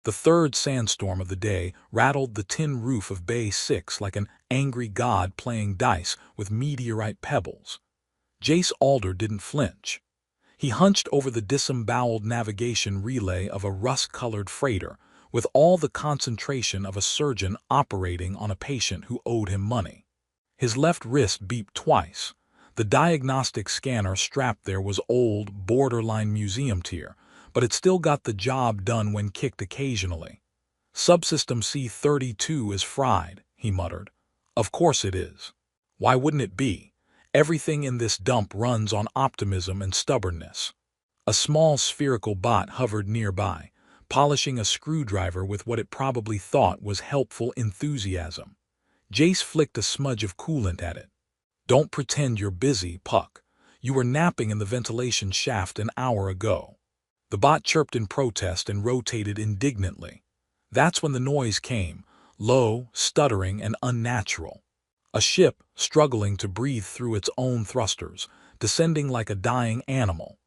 The third sandstorm of the day rattled the tin roof of Bay 6 like an angry god playing dice with meteorite pebbles. Jace Alder didn't flinch. He hunched over the disemboweled navigation relay of a rust-colored freighter with all the concentration of a surgeon operating on a patient who owed him money. His left wrist beeped twice. The diagnostic scanner strapped there was old, borderline museum tier, but it still got the job done when kicked occasionally. "Subsystem C-32 is fried," he muttered. "Of course it is. Why wouldn't it be? Everything in this dump runs on optimism and stubbornness." A small spherical bot hovered nearby, polishing a screwdriver with what it probably thought was helpful enthusiasm. Jace flicked a smudge of coolant at it. "Don't pretend you're busy, Puck. You were napping in the ventilation shaft an hour ago." The bot chirped in protest and rotated indignantly. That's when the noise came, low, stuttering, and unnatural. A ship, struggling to breathe through its own thrusters, descending like a dying animal.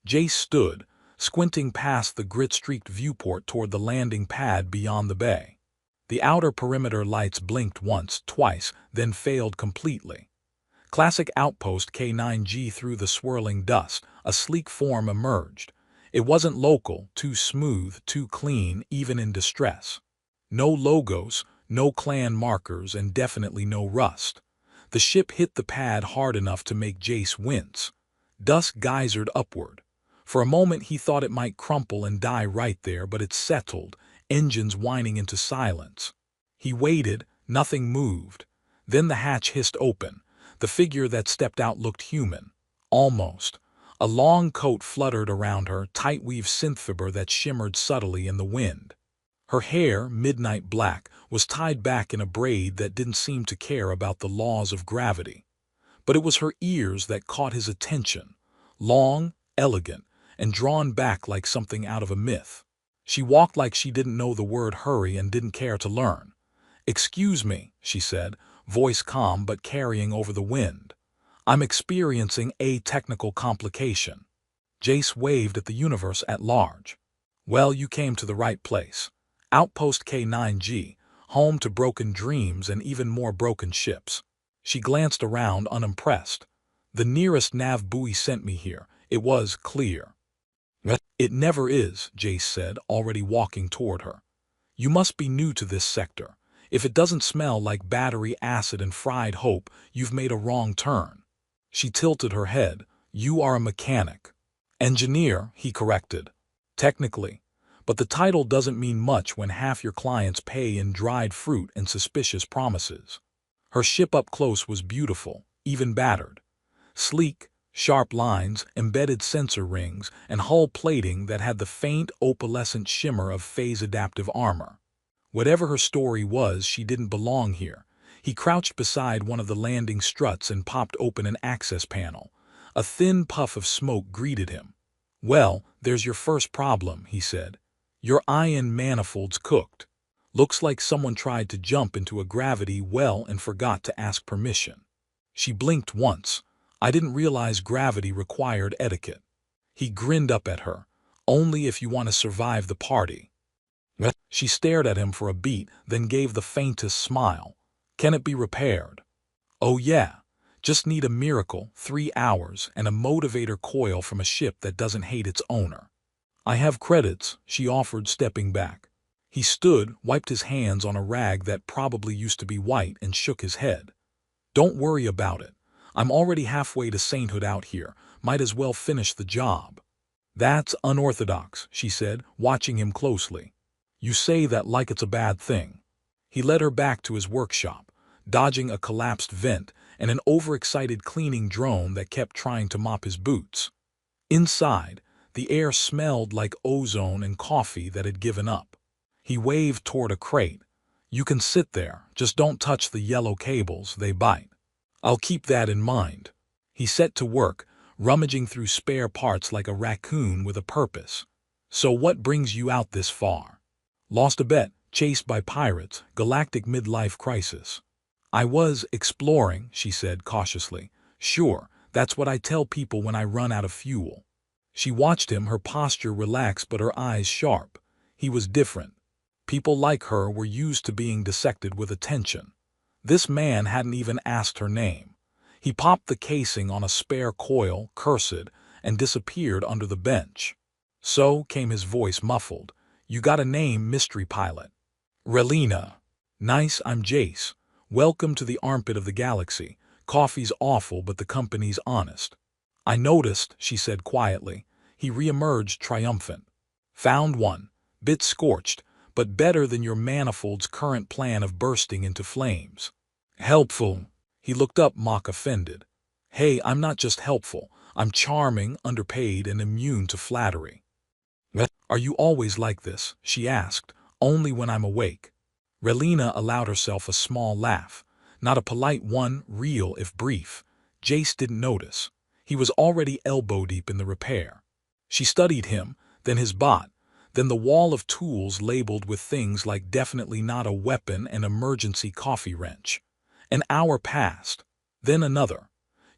Jace stood, squinting past the grit-streaked viewport toward the landing pad beyond the bay. The outer perimeter lights blinked once, twice, then failed completely. Classic outpost K9G through the swirling dust, a sleek form emerged. It wasn't local, too smooth, too clean, even in distress. No logos, no clan markers, and definitely no rust. The ship hit the pad hard enough to make Jace wince. Dust geysered upward. For a moment he thought it might crumple and die right there, but it settled, engines whining into silence. He waited, nothing moved. Then the hatch hissed open. The figure that stepped out looked human. Almost. A long coat fluttered around her, tight-weave synth-fiber that shimmered subtly in the wind. Her hair, midnight black, was tied back in a braid that didn't seem to care about the laws of gravity. But it was her ears that caught his attention. Long, elegant, and drawn back like something out of a myth. She walked like she didn't know the word hurry and didn't care to learn. "Excuse me," she said, voice calm but carrying over the wind. "I'm experiencing a technical complication." Jace waved at the universe at large. "Well, you came to the right place. Outpost K9G, home to broken dreams and even more broken ships." She glanced around unimpressed. "The nearest nav buoy sent me here. It was clear." "It never is," Jace said, already walking toward her. "You must be new to this sector. If it doesn't smell like battery acid and fried hope, you've made a wrong turn." She tilted her head. "You are a mechanic." "Engineer," he corrected. "Technically. But the title doesn't mean much when half your clients pay in dried fruit and suspicious promises." Her ship up close was beautiful, even battered. Sleek, sharp lines, embedded sensor rings, and hull plating that had the faint, opalescent shimmer of phase-adaptive armor. Whatever her story was, she didn't belong here. He crouched beside one of the landing struts and popped open an access panel. A thin puff of smoke greeted him. "Well, there's your first problem," he said. "Your ion manifold's cooked. Looks like someone tried to jump into a gravity well and forgot to ask permission." She blinked once. "I didn't realize gravity required etiquette." He grinned up at her. "Only if you want to survive the party." She stared at him for a beat, then gave the faintest smile. "Can it be repaired?" "Oh yeah. Just need a miracle, 3 hours, and a motivator coil from a ship that doesn't hate its owner." "I have credits," she offered, stepping back. He stood, wiped his hands on a rag that probably used to be white, and shook his head. "Don't worry about it. I'm already halfway to sainthood out here. Might as well finish the job." "That's unorthodox," she said, watching him closely. "You say that like it's a bad thing." He led her back to his workshop, dodging a collapsed vent and an overexcited cleaning drone that kept trying to mop his boots. Inside, the air smelled like ozone and coffee that had given up. He waved toward a crate. "You can sit there, just don't touch the yellow cables, they bite." "I'll keep that in mind." He set to work, rummaging through spare parts like a raccoon with a purpose. "So what brings you out this far?" "Lost a bet, chased by pirates, galactic midlife crisis." "I was exploring," she said cautiously. "Sure, that's what I tell people when I run out of fuel." She watched him, her posture relaxed but her eyes sharp. He was different, People like her were used to being dissected with attention. This man hadn't even asked her name. He popped the casing on a spare coil, cursed, and disappeared under the bench. "So," came his voice muffled, "you got a name, mystery pilot." "Relina." "Nice, I'm Jace. Welcome to the armpit of the galaxy. Coffee's awful, but the company's honest." "I noticed," she said quietly. He reemerged triumphant. "Found one. Bit scorched, but better than your manifold's current plan of bursting into flames." "Helpful." He looked up, mock offended. "Hey, I'm not just helpful. I'm charming, underpaid, and immune to flattery." "Are you always like this?" she asked. "Only when I'm awake." Relina allowed herself a small laugh. Not a polite one, real if brief. Jace didn't notice. He was already elbow-deep in the repair. She studied him, then his bot, then the wall of tools labeled with things like "definitely not a weapon" and "emergency coffee wrench." An hour passed, then another.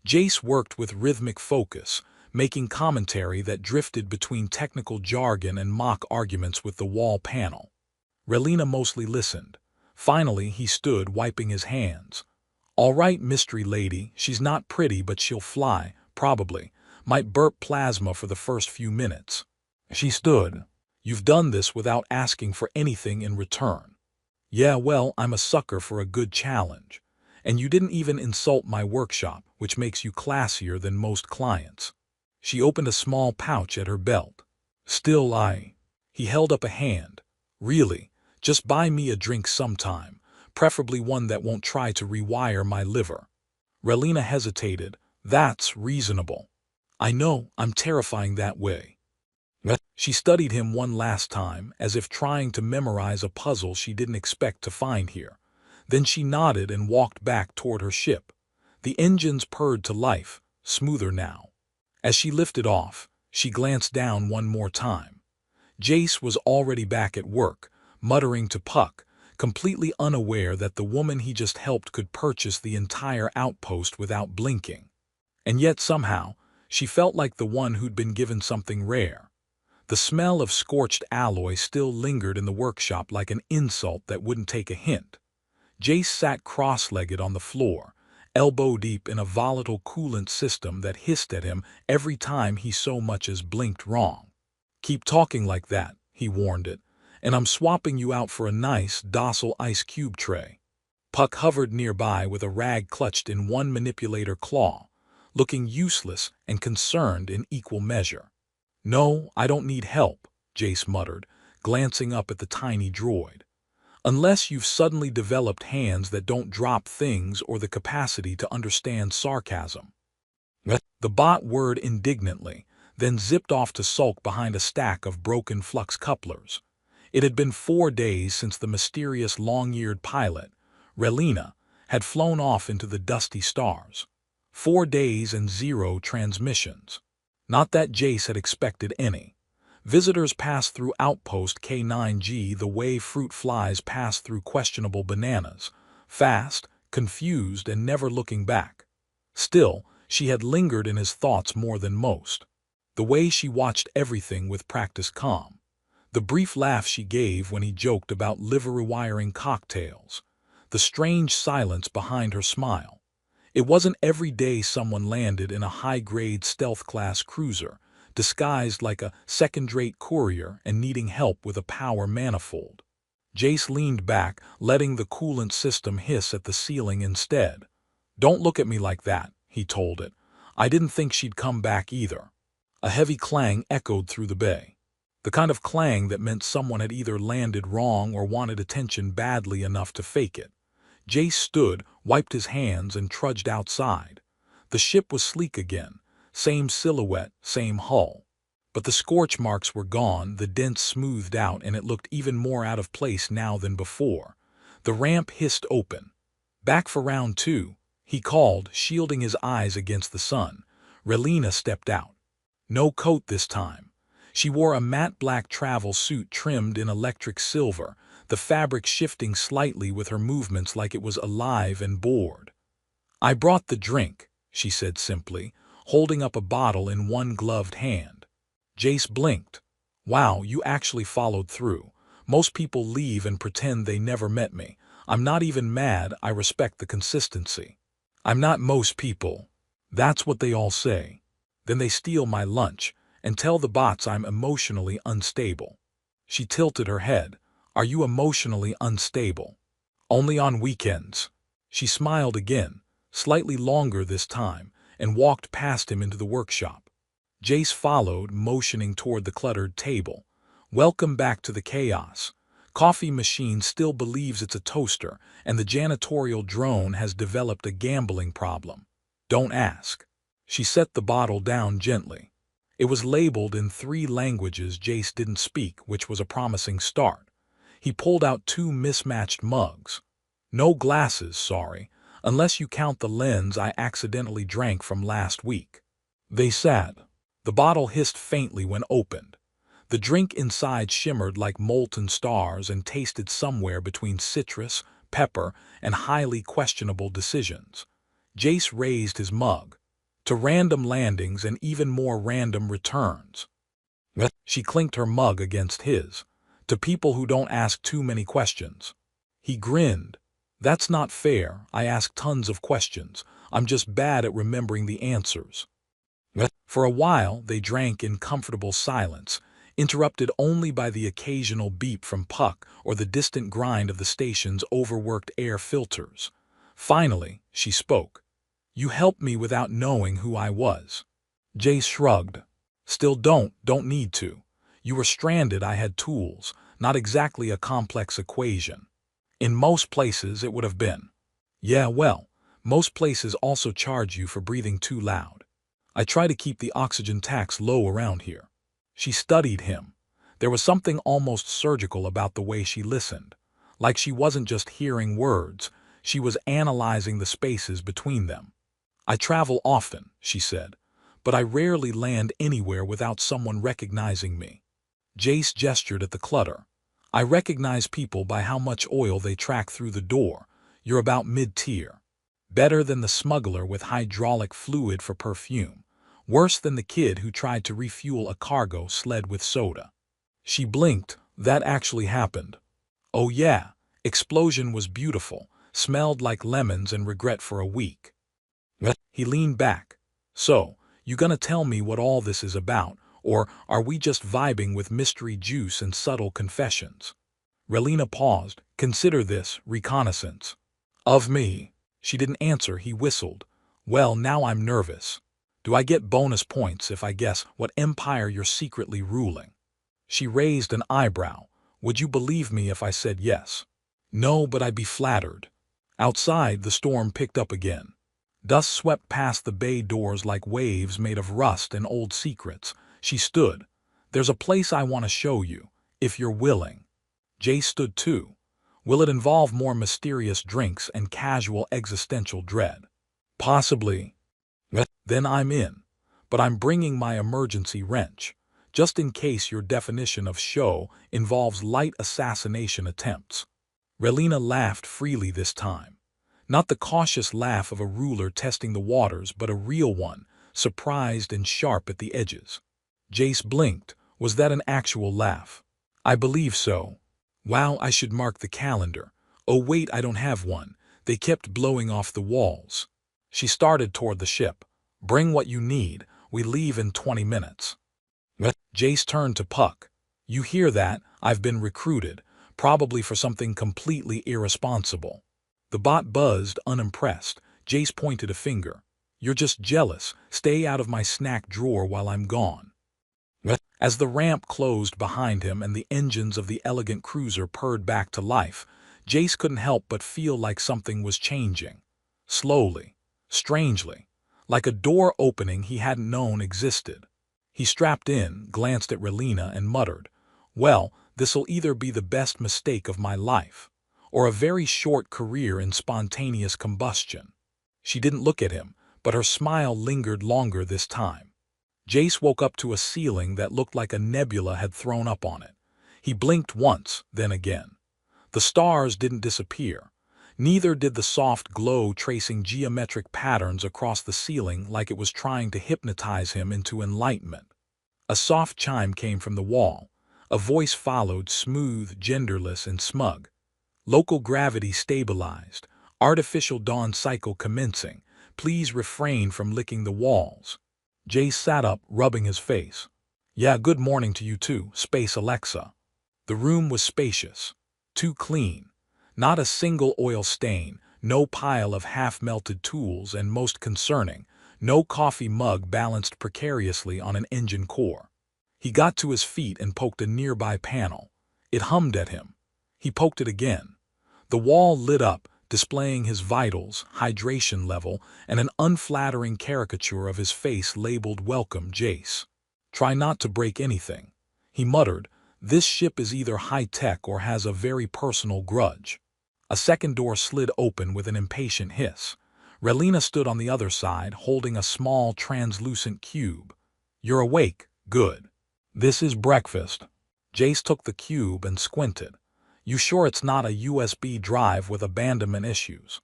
Jace worked with rhythmic focus, making commentary that drifted between technical jargon and mock arguments with the wall panel. Relina mostly listened. Finally, he stood, wiping his hands. "All right, mystery lady, she's not pretty, but she'll fly, probably. Might burp plasma for the first few minutes." She stood. "You've done this without asking for anything in return." "Yeah, well, I'm a sucker for a good challenge. And you didn't even insult my workshop, which makes you classier than most clients." She opened a small pouch at her belt. "Still, He held up a hand. "Really, just buy me a drink sometime, preferably one that won't try to rewire my liver." Relina hesitated. "That's reasonable." "I know, I'm terrifying that way." She studied him one last time, as if trying to memorize a puzzle she didn't expect to find here. Then she nodded and walked back toward her ship. The engines purred to life, smoother now. As she lifted off, she glanced down one more time. Jace was already back at work, muttering to Puck, completely unaware that the woman he just helped could purchase the entire outpost without blinking. And yet somehow, she felt like the one who'd been given something rare. The smell of scorched alloy still lingered in the workshop like an insult that wouldn't take a hint. Jace sat cross-legged on the floor, elbow-deep in a volatile coolant system that hissed at him every time he so much as blinked wrong. "Keep talking like that," he warned it, "and I'm swapping you out for a nice, docile ice cube tray." Puck hovered nearby with a rag clutched in one manipulator claw, looking useless and concerned in equal measure. "No, I don't need help," Jace muttered, glancing up at the tiny droid. "Unless you've suddenly developed hands that don't drop things or the capacity to understand sarcasm." The bot whirred indignantly, then zipped off to sulk behind a stack of broken flux couplers. It had been 4 days since the mysterious long-eared pilot, Relina, had flown off into the dusty stars. 4 days and 0 transmissions. Not that Jace had expected any. Visitors passed through Outpost K9G the way fruit flies pass through questionable bananas, fast, confused, and never looking back. Still, she had lingered in his thoughts more than most. The way she watched everything with practiced calm. The brief laugh she gave when he joked about liver-rewiring cocktails. The strange silence behind her smile. It wasn't every day someone landed in a high-grade stealth-class cruiser, disguised like a second-rate courier and needing help with a power manifold. Jace leaned back, letting the coolant system hiss at the ceiling instead. "Don't look at me like that," he told it. "I didn't think she'd come back either." A heavy clang echoed through the bay. The kind of clang that meant someone had either landed wrong or wanted attention badly enough to fake it. Jace stood, wiped his hands, and trudged outside. The ship was sleek again. Same silhouette, same hull. But the scorch marks were gone, the dents smoothed out, and it looked even more out of place now than before. The ramp hissed open. "Back for round 2, he called, shielding his eyes against the sun. Relina stepped out. No coat this time. She wore a matte black travel suit trimmed in electric silver, the fabric shifting slightly with her movements like it was alive and bored. "I brought the drink," she said simply, holding up a bottle in one gloved hand. Jace blinked. "Wow, you actually followed through. Most people leave and pretend they never met me. I'm not even mad, I respect the consistency. I'm not most people. That's what they all say. Then they steal my lunch and tell the bots I'm emotionally unstable. She tilted her head. Are you emotionally unstable? Only on weekends. She smiled again, slightly longer this time, and walked past him into the workshop. Jace followed, motioning toward the cluttered table. Welcome back to the chaos. Coffee machine still believes it's a toaster, and the janitorial drone has developed a gambling problem. Don't ask. She set the bottle down gently. It was labeled in 3 languages Jace didn't speak, which was a promising start. He pulled out 2 mismatched mugs. No glasses, sorry, unless you count the lens I accidentally drank from last week. They sat. The bottle hissed faintly when opened. The drink inside shimmered like molten stars and tasted somewhere between citrus, pepper, and highly questionable decisions. Jace raised his mug. To random landings and even more random returns. She clinked her mug against his. To people who don't ask too many questions. He grinned. That's not fair, I ask tons of questions. I'm just bad at remembering the answers. For a while, they drank in comfortable silence, interrupted only by the occasional beep from Puck or the distant grind of the station's overworked air filters. Finally, she spoke. You helped me without knowing who I was. Jace shrugged. Still don't need to. You were stranded, I had tools, not exactly a complex equation. In most places it would have been. Yeah, well, most places also charge you for breathing too loud. I try to keep the oxygen tax low around here. She studied him. There was something almost surgical about the way she listened. Like she wasn't just hearing words, she was analyzing the spaces between them. I travel often, she said, but I rarely land anywhere without someone recognizing me. Jace gestured at the clutter. I recognize people by how much oil they track through the door. You're about mid-tier. Better than the smuggler with hydraulic fluid for perfume. Worse than the kid who tried to refuel a cargo sled with soda. She blinked. That actually happened. Oh yeah, explosion was beautiful, smelled like lemons and regret for a week. He leaned back. So, you gonna tell me what all this is about, or are we just vibing with mystery juice and subtle confessions? Relina paused. Consider this reconnaissance. Of me. She didn't answer, he whistled. Well, now I'm nervous. Do I get bonus points if I guess what empire you're secretly ruling? She raised an eyebrow. Would you believe me if I said yes? No, but I'd be flattered. Outside, the storm picked up again. Dust swept past the bay doors like waves made of rust and old secrets. She stood. There's a place I want to show you, if you're willing. Jace stood too. Will it involve more mysterious drinks and casual existential dread? Possibly. Then I'm in. But I'm bringing my emergency wrench, just in case your definition of show involves light assassination attempts. Relina laughed freely this time. Not the cautious laugh of a ruler testing the waters, but a real one, surprised and sharp at the edges. Jace blinked. Was that an actual laugh? I believe so. Wow, I should mark the calendar. Oh wait, I don't have one. They kept blowing off the walls. She started toward the ship. Bring what you need. We leave in 20 minutes. Jace turned to Puck. You hear that? I've been recruited, probably for something completely irresponsible. The bot buzzed, unimpressed. Jace pointed a finger. You're just jealous. Stay out of my snack drawer while I'm gone. As the ramp closed behind him and the engines of the elegant cruiser purred back to life, Jace couldn't help but feel like something was changing. Slowly, strangely, like a door opening he hadn't known existed. He strapped in, glanced at Relina, and muttered, well, this'll either be the best mistake of my life, or a very short career in spontaneous combustion. She didn't look at him, but her smile lingered longer this time. Jace woke up to a ceiling that looked like a nebula had thrown up on it. He blinked once, then again. The stars didn't disappear. Neither did the soft glow tracing geometric patterns across the ceiling like it was trying to hypnotize him into enlightenment. A soft chime came from the wall, A voice followed, smooth, genderless, and smug. Local gravity stabilized. Artificial dawn cycle commencing. Please refrain from licking the walls. Jace sat up, rubbing his face. Yeah, good morning to you too, Space Alexa. The room was spacious. Too clean. Not a single oil stain, no pile of half-melted tools, and most concerning, no coffee mug balanced precariously on an engine core. He got to his feet and poked a nearby panel. It hummed at him. He poked it again. The wall lit up, displaying his vitals, hydration level, and an unflattering caricature of his face labeled "Welcome, Jace." Try not to break anything. He muttered, this ship is either high-tech or has a very personal grudge. A second door slid open with an impatient hiss. Relina stood on the other side, holding a small, translucent cube. You're awake. Good. This is breakfast. Jace took the cube and squinted. You sure it's not a USB drive with abandonment issues?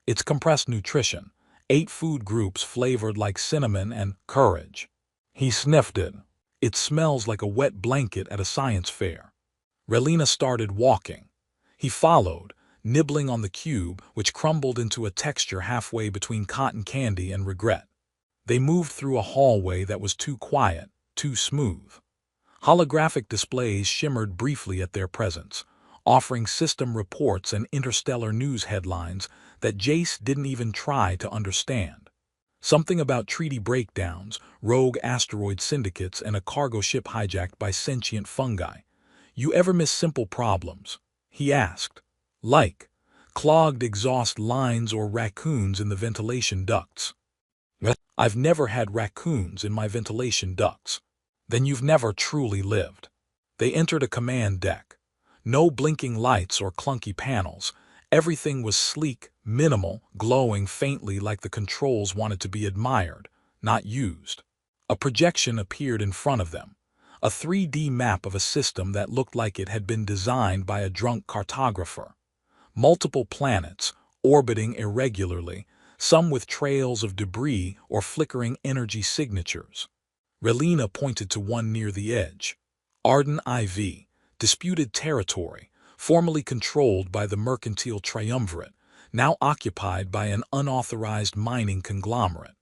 It's compressed nutrition. 8 food groups flavored like cinnamon and courage. He sniffed it. It smells like a wet blanket at a science fair. Relina started walking. He followed, nibbling on the cube, which crumbled into a texture halfway between cotton candy and regret. They moved through a hallway that was too quiet, too smooth. Holographic displays shimmered briefly at their presence, offering system reports and interstellar news headlines that Jace didn't even try to understand. Something about treaty breakdowns, rogue asteroid syndicates, and a cargo ship hijacked by sentient fungi. You ever miss simple problems? He asked. Like clogged exhaust lines or raccoons in the ventilation ducts. I've never had raccoons in my ventilation ducts. Then you've never truly lived. They entered a command deck. No blinking lights or clunky panels. Everything was sleek, minimal, glowing faintly like the controls wanted to be admired, not used. A projection appeared in front of them. A 3D map of a system that looked like it had been designed by a drunk cartographer. Multiple planets, orbiting irregularly, some with trails of debris or flickering energy signatures. Relina pointed to one near the edge. Arden IV, disputed territory, formerly controlled by the mercantile triumvirate, now occupied by an unauthorized mining conglomerate.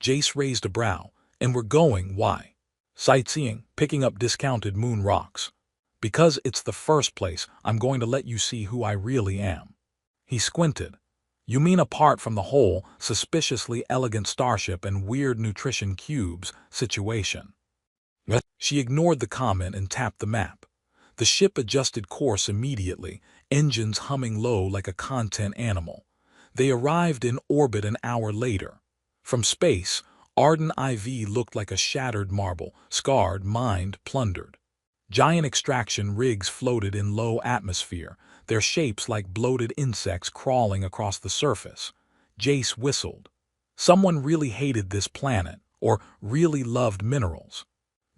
Jace raised a brow. And we're going, why? Sightseeing, picking up discounted moon rocks. Because it's the first place, I'm going to let you see who I really am. He squinted. You mean apart from the whole, suspiciously elegant starship and weird nutrition cubes situation? She ignored the comment and tapped the map. The ship adjusted course immediately, engines humming low like a content animal. They arrived in orbit an hour later. From space, Arden IV looked like a shattered marble, scarred, mined, plundered. Giant extraction rigs floated in low atmosphere, their shapes like bloated insects crawling across the surface. Jace whistled. Someone really hated this planet, or really loved minerals.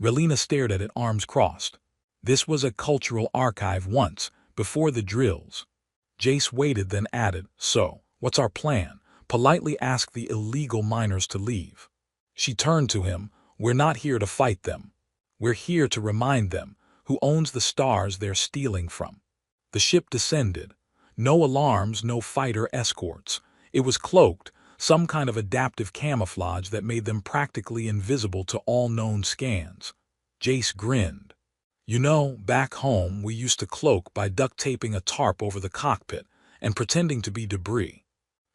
Relina stared at it, arms crossed. This was a cultural archive once, before the drills. Jace waited, then added, so, what's our plan? Politely asked the illegal miners to leave. She turned to him. We're not here to fight them. We're here to remind them who owns the stars they're stealing from. The ship descended. No alarms, no fighter escorts. It was cloaked, some kind of adaptive camouflage that made them practically invisible to all known scans. Jace grinned. You know, back home we used to cloak by duct taping a tarp over the cockpit and pretending to be debris.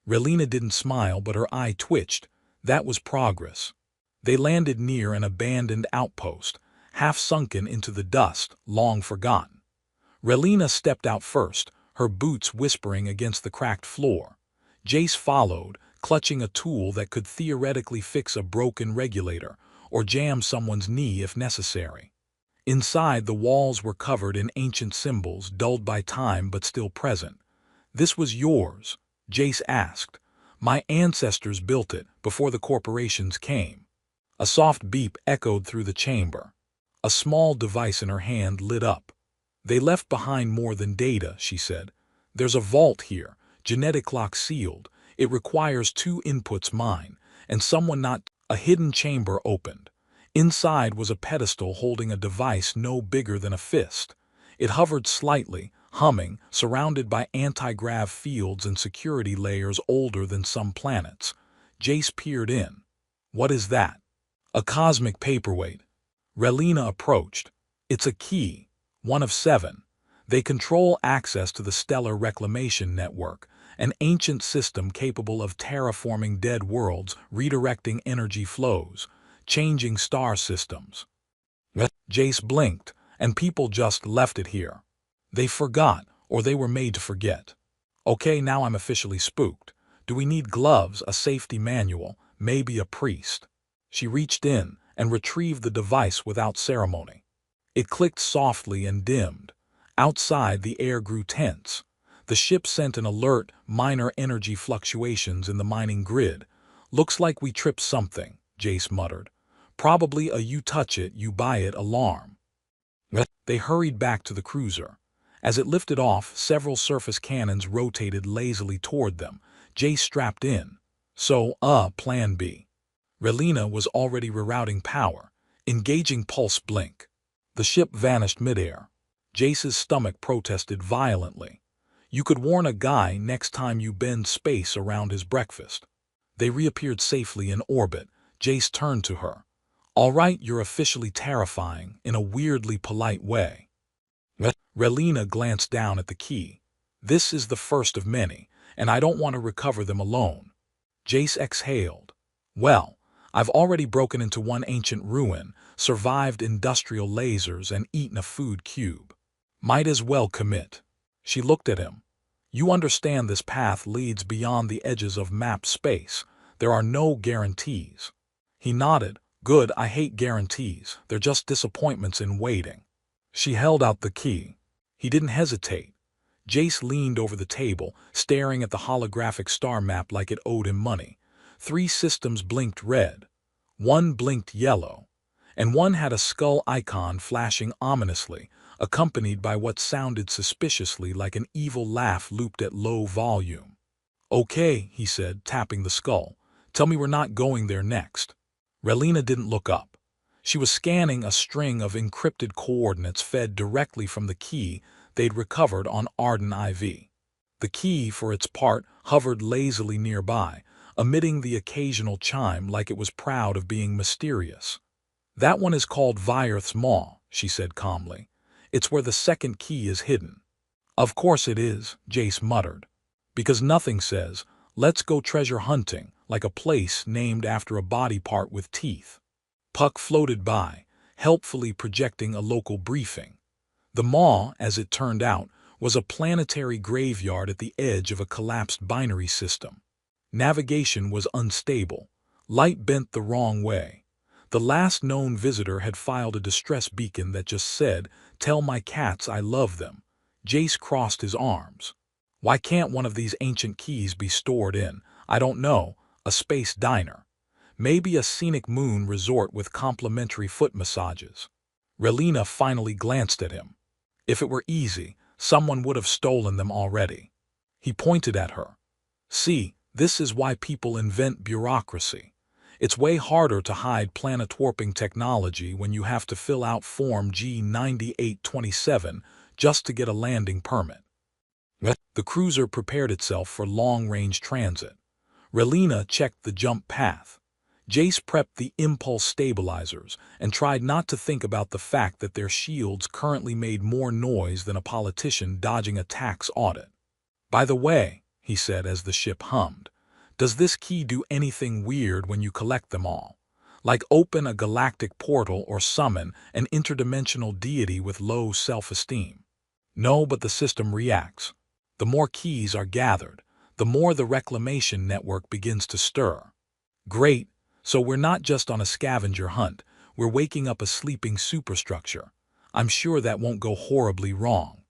Relina didn't smile, but her eye twitched. That was progress. They landed near an abandoned outpost, half sunken into the dust, long forgotten. Relina stepped out first, her boots whispering against the cracked floor. Jace followed, clutching a tool that could theoretically fix a broken regulator or jam someone's knee if necessary. Inside, the walls were covered in ancient symbols, dulled by time but still present. This was yours? Jace asked. My ancestors built it before the corporations came. A soft beep echoed through the chamber. A small device in her hand lit up. They left behind more than data, she said. There's a vault here, genetic lock sealed. It requires 2 inputs, mine, and someone not. A hidden chamber opened. Inside was a pedestal holding a device no bigger than a fist. It hovered slightly, humming, surrounded by anti-grav fields and security layers older than some planets. Jace peered in. "What is that?" "A cosmic paperweight." Relina approached. "It's a key, one of 7. They control access to the Stellar Reclamation Network, an ancient system capable of terraforming dead worlds, redirecting energy flows, changing star systems." Jace blinked, "And people just left it here. They forgot, or they were made to forget." "Okay, now I'm officially spooked. Do we need gloves, a safety manual, maybe a priest?" She reached in and retrieved the device without ceremony. It clicked softly and dimmed. Outside, the air grew tense. The ship sent an alert, minor energy fluctuations in the mining grid. "Looks like we tripped something," Jace muttered. "Probably a you touch it, you buy it alarm." They hurried back to the cruiser. As it lifted off, several surface cannons rotated lazily toward them. Jace strapped in. So, plan B. Relina was already rerouting power, engaging pulse blink. The ship vanished midair. Jace's stomach protested violently. You could warn a guy next time you bend space around his breakfast. They reappeared safely in orbit. Jace turned to her. "All right, you're officially terrifying, in a weirdly polite way." Relina glanced down at the key. "This is the first of many, and I don't want to recover them alone." Jace exhaled. "Well, I've already broken into one ancient ruin, survived industrial lasers, and eaten a food cube. Might as well commit." She looked at him. "You understand this path leads beyond the edges of map space. There are no guarantees." He nodded. "Good, I hate guarantees. They're just disappointments in waiting." She held out the key. He didn't hesitate. Jace leaned over the table, staring at the holographic star map like it owed him money. 3 systems blinked red. 1 blinked yellow. And 1 had a skull icon flashing ominously, accompanied by what sounded suspiciously like an evil laugh looped at low volume. "Okay," he said, tapping the skull. "Tell me we're not going there next." Relina didn't look up. She was scanning a string of encrypted coordinates fed directly from the key they'd recovered on Arden IV. The key, for its part, hovered lazily nearby, emitting the occasional chime like it was proud of being mysterious. "That one is called Vyerth's Maw," she said calmly. "It's where the second key is hidden." "Of course it is," Jace muttered. "Because nothing says, 'Let's go treasure hunting,' like a place named after a body part with teeth." Puck floated by, helpfully projecting a local briefing. The Maw, as it turned out, was a planetary graveyard at the edge of a collapsed binary system. Navigation was unstable. Light bent the wrong way. The last known visitor had filed a distress beacon that just said, "Tell my cats I love them." Jace crossed his arms. "Why can't one of these ancient keys be stored in, I don't know, a space diner? Maybe a scenic moon resort with complimentary foot massages." Relina finally glanced at him. "If it were easy, someone would have stolen them already." He pointed at her. "See, this is why people invent bureaucracy. It's way harder to hide planet-warping technology when you have to fill out Form G9827 just to get a landing permit." The cruiser prepared itself for long-range transit. Relina checked the jump path. Jace prepped the impulse stabilizers and tried not to think about the fact that their shields currently made more noise than a politician dodging a tax audit. "By the way," he said as the ship hummed, "does this key do anything weird when you collect them all? Like open a galactic portal or summon an interdimensional deity with low self-esteem?" "No, but the system reacts. The more keys are gathered, the more the reclamation network begins to stir." "Great. So we're not just on a scavenger hunt, we're waking up a sleeping superstructure. I'm sure that won't go horribly wrong."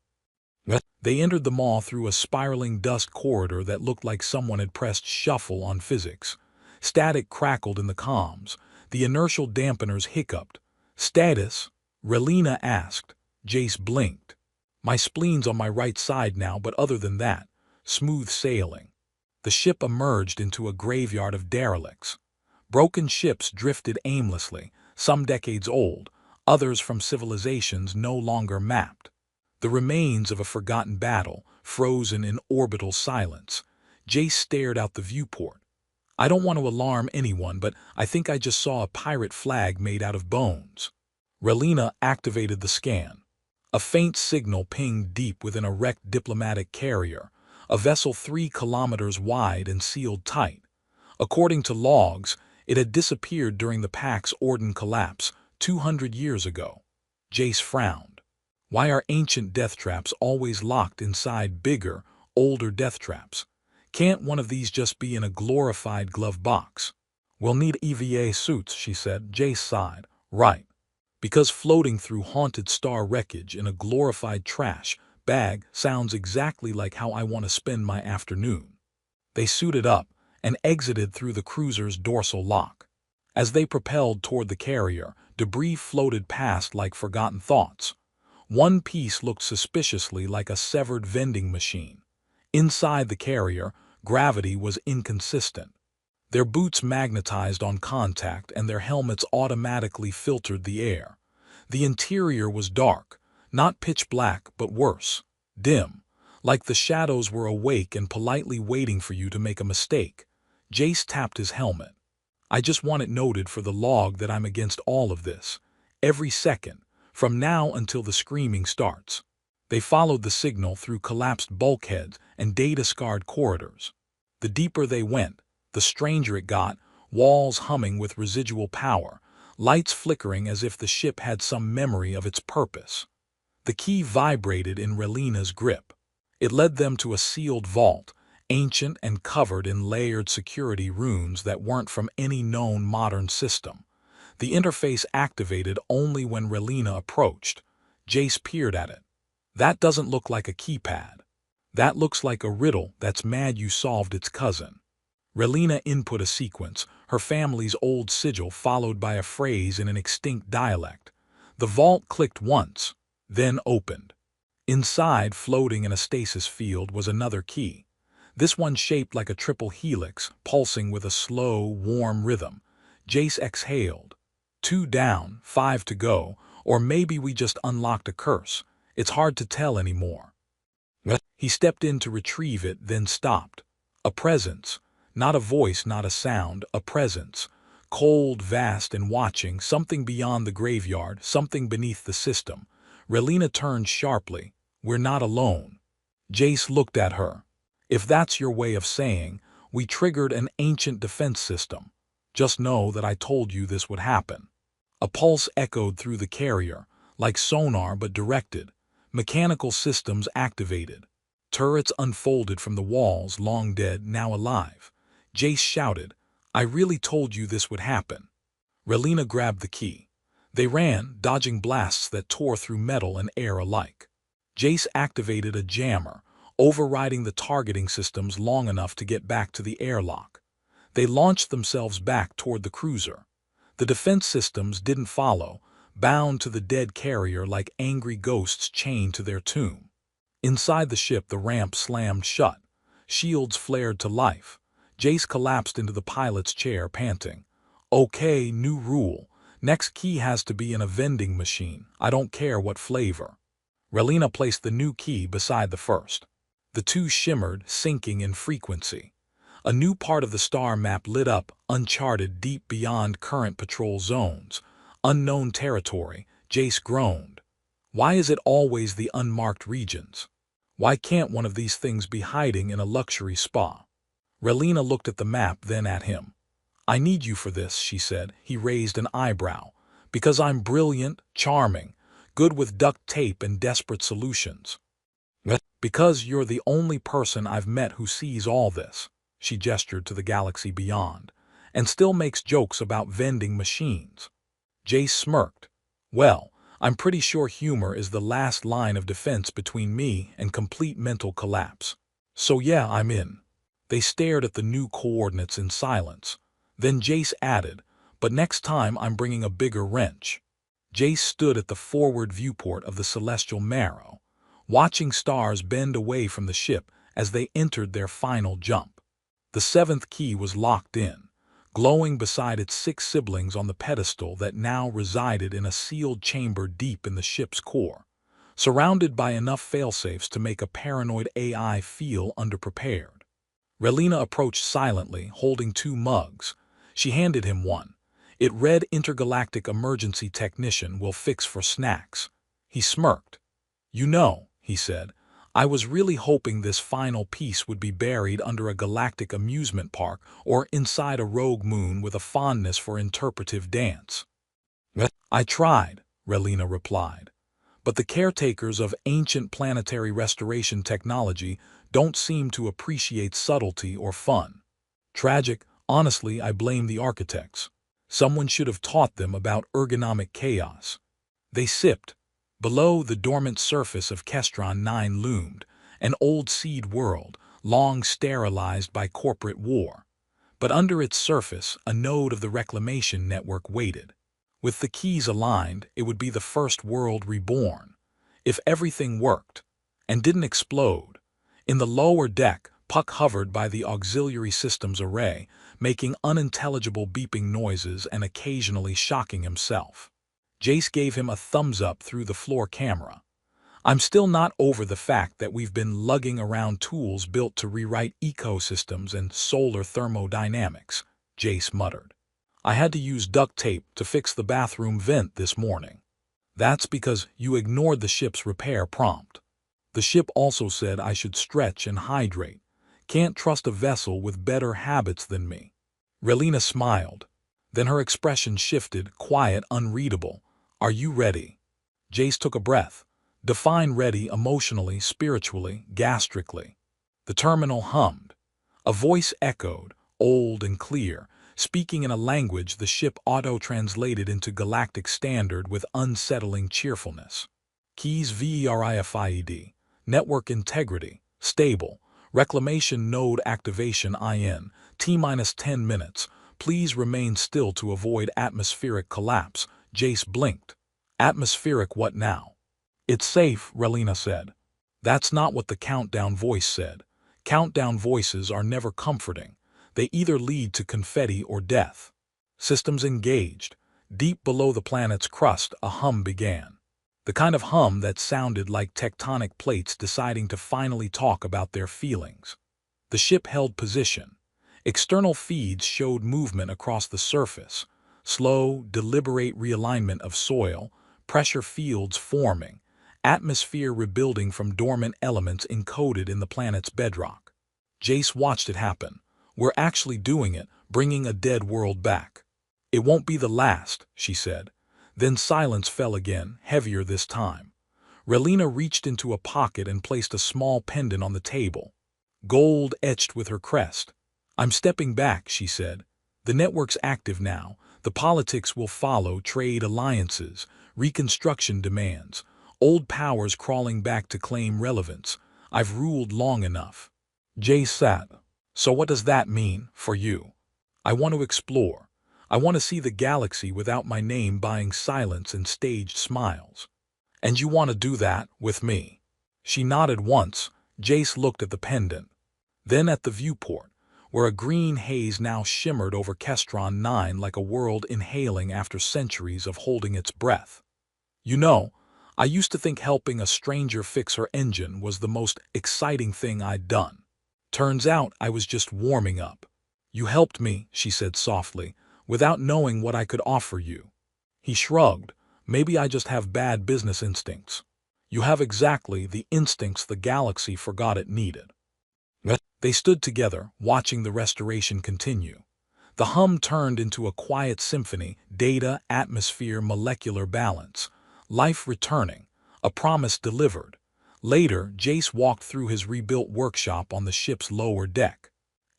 They entered the mall through a spiraling dust corridor that looked like someone had pressed shuffle on physics. Static crackled in the comms. The inertial dampeners hiccuped. "Status?" Relina asked. Jace blinked. "My spleen's on my right side now, but other than that, smooth sailing." The ship emerged into a graveyard of derelicts. Broken ships drifted aimlessly, some decades old, others from civilizations no longer mapped. The remains of a forgotten battle, frozen in orbital silence. Jace stared out the viewport. I don't want to alarm anyone, but I think I just saw a pirate flag made out of bones. Relina activated the scan. A faint signal pinged deep within a wrecked diplomatic carrier, a vessel 3 kilometers wide and sealed tight. According to logs, it had disappeared during the Pax Orden collapse 200 years ago. Jace frowned. Why are ancient death traps always locked inside bigger, older death traps? Can't one of these just be in a glorified glove box? We'll need EVA suits, she said. Jace sighed. Right. Because floating through haunted star wreckage in a glorified trash bag sounds exactly like how I want to spend my afternoon. They suited up and exited through the cruiser's dorsal lock. As they propelled toward the carrier, debris floated past like forgotten thoughts. One piece looked suspiciously like a severed vending machine. Inside the carrier, gravity was inconsistent. Their boots magnetized on contact and their helmets automatically filtered the air. The interior was dark, not pitch black but worse, dim, like the shadows were awake and politely waiting for you to make a mistake. Jace tapped his helmet. I just want it noted for the log that I'm against all of this. Every second, from now until the screaming starts. They followed the signal through collapsed bulkheads and data-scarred corridors. The deeper they went, the stranger it got, walls humming with residual power, lights flickering as if the ship had some memory of its purpose. The key vibrated in Relina's grip. It led them to a sealed vault, ancient and covered in layered security runes that weren't from any known modern system. The interface activated only when Relina approached. Jace peered at it. That doesn't look like a keypad. That looks like a riddle that's mad you solved its cousin. Relina input a sequence, her family's old sigil followed by a phrase in an extinct dialect. The vault clicked once, then opened. Inside, floating in a stasis field, was another key. This one shaped like a triple helix, pulsing with a slow, warm rhythm. Jace exhaled. 2 down, 5 to go, or maybe we just unlocked a curse. It's hard to tell anymore. He stepped in to retrieve it, then stopped. A presence. Not a voice, not a sound, a presence. Cold, vast, and watching, something beyond the graveyard, something beneath the system. Relina turned sharply. We're not alone. Jace looked at her. If that's your way of saying, we triggered an ancient defense system. Just know that I told you this would happen. A pulse echoed through the carrier, like sonar but directed. Mechanical systems activated. Turrets unfolded from the walls, long dead, now alive. Jace shouted, I really told you this would happen. Relina grabbed the key. They ran, dodging blasts that tore through metal and air alike. Jace activated a jammer, overriding the targeting systems long enough to get back to the airlock. They launched themselves back toward the cruiser. The defense systems didn't follow, bound to the dead carrier like angry ghosts chained to their tomb. Inside the ship, the ramp slammed shut. Shields flared to life. Jace collapsed into the pilot's chair, panting. Okay, new rule. Next key has to be in a vending machine. I don't care what flavor. Relina placed the new key beside the first. The two shimmered, syncing in frequency. A new part of the star map lit up, uncharted deep beyond current patrol zones. Unknown territory. Jace groaned. Why is it always the unmarked regions? Why can't one of these things be hiding in a luxury spa? Relina looked at the map, then at him. I need you for this, she said. He raised an eyebrow. Because I'm brilliant, charming, good with duct tape and desperate solutions. Because you're the only person I've met who sees all this, she gestured to the galaxy beyond, and still makes jokes about vending machines. Jace smirked. Well, I'm pretty sure humor is the last line of defense between me and complete mental collapse. So yeah, I'm in. They stared at the new coordinates in silence. Then Jace added, but next time I'm bringing a bigger wrench. Jace stood at the forward viewport of the celestial marrow, watching stars bend away from the ship as they entered their final jump. The 7th key was locked in. glowing beside its 6 siblings on the pedestal that now resided in a sealed chamber deep in the ship's core, surrounded by enough failsafes to make a paranoid AI feel underprepared. Relina approached silently, holding 2 mugs. She handed him one. It read Intergalactic Emergency Technician will fix for snacks. He smirked. "You know," he said, "I was really hoping this final piece would be buried under a galactic amusement park or inside a rogue moon with a fondness for interpretive dance." "I tried," Relina replied. "But the caretakers of ancient planetary restoration technology don't seem to appreciate subtlety or fun. Tragic, honestly, I blame the architects. Someone should have taught them about ergonomic chaos." They sipped. Below the dormant surface of Kestron 9 loomed, an old seed world, long sterilized by corporate war. But under its surface, a node of the reclamation network waited. With the keys aligned, it would be the first world reborn. If everything worked, and didn't explode. In the lower deck, Puck hovered by the auxiliary systems array, making unintelligible beeping noises and occasionally shocking himself. Jace gave him a thumbs-up through the floor camera. "I'm still not over the fact that we've been lugging around tools built to rewrite ecosystems and solar thermodynamics," Jace muttered. "I had to use duct tape to fix the bathroom vent this morning." "That's because you ignored the ship's repair prompt. The ship also said I should stretch and hydrate. Can't trust a vessel with better habits than me." Relina smiled. Then her expression shifted, quiet, unreadable. "Are you ready?" Jace took a breath. Define ready emotionally, spiritually, gastrically. The terminal hummed. A voice echoed, old and clear, speaking in a language the ship auto-translated into Galactic Standard with unsettling cheerfulness. "Keys VERIFIED. Network integrity. Stable. Reclamation node activation IN. T-10 minutes. Please remain still to avoid atmospheric collapse." Jace blinked. "Atmospheric what now?" "It's safe," Relina said. "That's not what the countdown voice said. Countdown voices are never comforting. They either lead to confetti or death." Systems engaged. Deep below the planet's crust, a hum began. The kind of hum that sounded like tectonic plates deciding to finally talk about their feelings. The ship held position. External feeds showed movement across the surface. Slow, deliberate realignment of soil, pressure fields forming, atmosphere rebuilding from dormant elements encoded in the planet's bedrock. Jace watched it happen. "We're actually doing it, bringing a dead world back." "It won't be the last," she said. Then silence fell again, heavier this time. Relina reached into a pocket and placed a small pendant on the table. Gold etched with her crest. "I'm stepping back," she said. "The network's active now. The politics will follow, trade alliances, reconstruction demands, old powers crawling back to claim relevance. I've ruled long enough." Jay sat. "So what does that mean, for you?" "I want to explore. I want to see the galaxy without my name buying silence and staged smiles." "And you want to do that, with me?" She nodded once. Jace looked at the pendant. Then at the viewport, where a green haze now shimmered over Kestron 9 like a world inhaling after centuries of holding its breath. "You know, I used to think helping a stranger fix her engine was the most exciting thing I'd done. Turns out I was just warming up." "You helped me," she said softly, "without knowing what I could offer you." He shrugged. "Maybe I just have bad business instincts." "You have exactly the instincts the galaxy forgot it needed." They stood together, watching the restoration continue. The hum turned into a quiet symphony, data, atmosphere, molecular balance. Life returning, a promise delivered. Later, Jace walked through his rebuilt workshop on the ship's lower deck.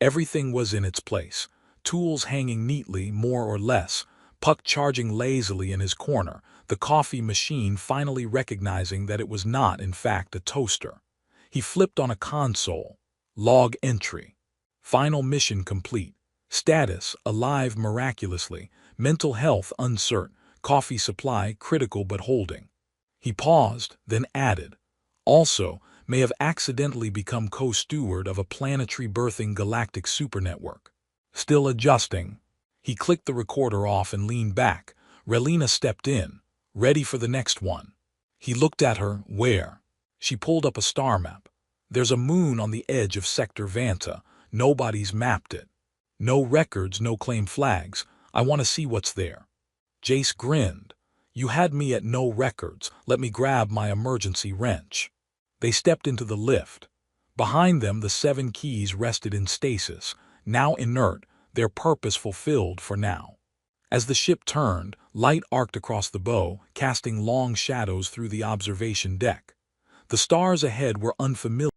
Everything was in its place. Tools hanging neatly, more or less, Puck charging lazily in his corner, the coffee machine finally recognizing that it was not, in fact, a toaster. He flipped on a console. Log entry. Final mission complete. Status, alive miraculously. Mental health uncertain. Coffee supply critical but holding. He paused, then added. Also, may have accidentally become co-steward of a planetary birthing galactic supernetwork. Still adjusting. He clicked the recorder off and leaned back. Relina stepped in, ready for the next one. He looked at her. Where? She pulled up a star map. There's a moon on the edge of Sector Vanta. Nobody's mapped it. No records, no claim flags. I want to see what's there. Jace grinned. You had me at no records. Let me grab my emergency wrench. They stepped into the lift. Behind them, the 7 keys rested in stasis, now inert, their purpose fulfilled for now. As the ship turned, light arced across the bow, casting long shadows through the observation deck. The stars ahead were unfamiliar.